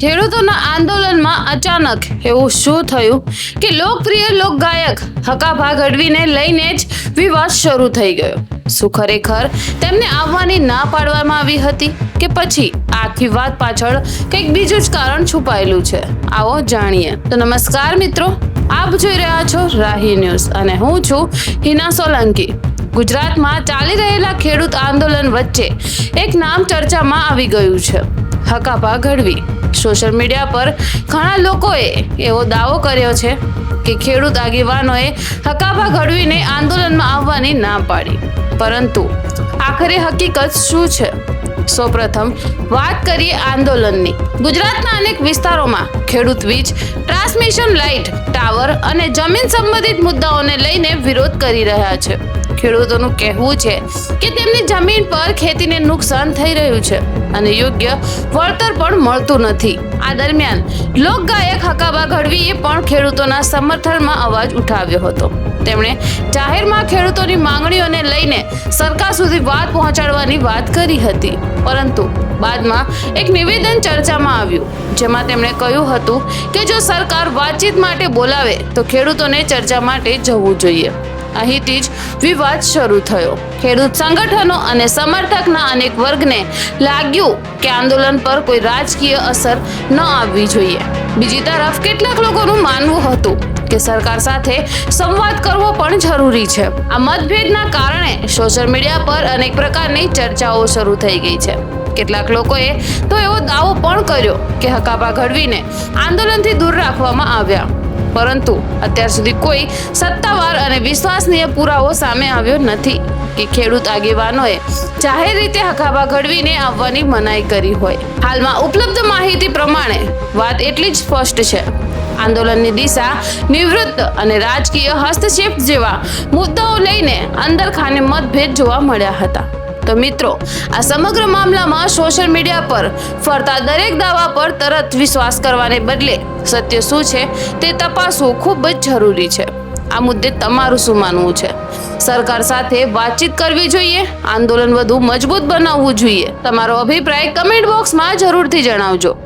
ખેડૂતોના આંદોલનમાં અચાનક એવું શું થયું કે લોકપ્રિય લોકગાયક હકાભા ગઢવીને લઈને જ વિવાદ શરૂ થઈ ગયો? શું ખરેખર તેમને આવવાની ના પાડવામાં આવી હતી કે પછી આખી વાત પાછળ કંઈક બીજું જ કારણ છુપાયેલું છે? આવો જાણીએ. તો નમસ્કાર મિત્રો, આપ જોઈ રહ્યા છો રાહી ન્યૂઝ અને હું છું હિના સોલંકી. ગુજરાતમાં ચાલી રહેલા ખેડૂત આંદોલન વચ્ચે એક નામ ચર્ચામાં આવી ગયું છે, હકાભા ગઢવી. સોશિયલ મીડિયા પર ઘણા લોકોએ એવો દાવો કર્યો છે કે ખેડૂત આગેવાનોએ હકાભા ગઢવીને આંદોલનમાં આવવાની ના પાડી, પરંતુ આખરે હકીકત શું છે? સૌપ્રથમ વાત કરીએ આંદોલનની. ગુજરાતના અનેક વિસ્તારોમાં ખેડૂત વીજ ટ્રાન્સમિશન લાઇટ, ટાવર અને જમીન સંબંધિત મુદ્દાઓને લઈને વિરોધ કરી રહ્યા છે. ખેડૂતોનું કહેવું છે કે તેમની જમીન પર ખેતીને નુકસાન થઈ રહ્યું છે અને યોગ્ય વળતર પણ મળતું નથી. આ દરમિયાન લોકગાયક હકાભા ગઢવીએ પણ ખેડૂતોના સમર્થનમાં અવાજ ઉઠાવ્યો હતો. તેમણે જાહેરમાં ખેડૂતોની માંગણીઓને લઈને સરકાર સુધી વાત પહોંચાડવાની વાત કરી હતી, પરંતુ બાદમાં એક નિવેદન ચર્ચામાં આવ્યું, જેમાં તેમણે કહ્યું હતું કે જો સરકાર વાતચીત માટે બોલાવે તો ખેડૂતોને ચર્ચા માટે જવું જોઈએ. અહીંથી જ વિવાદ શરૂ થયો. ખેડૂત સંગઠનો અને સમર્થકના અનેક વર્ગને લાગ્યું કે આંદોલન પર કોઈ રાજકીય અસર ન આવવી જોઈએ. બીજી તરફ કેટલાક લોકોનું માનવું હતું કે સરકાર સાથે સંવાદ કરવો પણ જરૂરી છે. આ મતભેદના કારણે સોશિયલ મીડિયા પર અનેક પ્રકારની ચર્ચાઓ શરૂ થઈ ગઈ છે. કેટલાક લોકોએ તો એવો દાવો પણ કર્યો કે હકાભા ગઢવીને આંદોલનથી દૂર રાખવામાં આવ્યા, પરંતુ અત્યાર સુધી કોઈ સત્તાવાર અને વિશ્વસનીય પુરાવો સામે આવ્યો નથી કે ખેડૂત આગેવાનોએ જાહેર રીતે હકાભા ગઢવીને આવવાની મનાઈ કરી હોય. હાલમાં ઉપલબ્ધ માહિતી પ્રમાણે વાત એટલી જ સ્પષ્ટ છે. આંદોલનની દિશા, નિવૃત્ત અને રાજકીય હસ્તક્ષેપ જેવા મુદ્દાઓ લઈને અંદરખાને મતભેદ જોવા મળ્યા હતા. તો મિત્રો, આ સમગ્ર મામલામાં સોશિયલ મીડિયા પર ફરતા દરેક દાવા પર તરત વિશ્વાસ કરવાને બદલે સત્ય શું છે તે તપાસવું ખૂબ જ જરૂરી છે. આ મુદ્દે તમારું શું માનવું છે? સરકાર સાથે વાતચીત કરવી જોઈએ? આંદોલન વધુ મજબૂત બનાવવું જોઈએ? તમારો અભિપ્રાય કમેન્ટ બોક્સમાં જરૂરથી જણાવજો.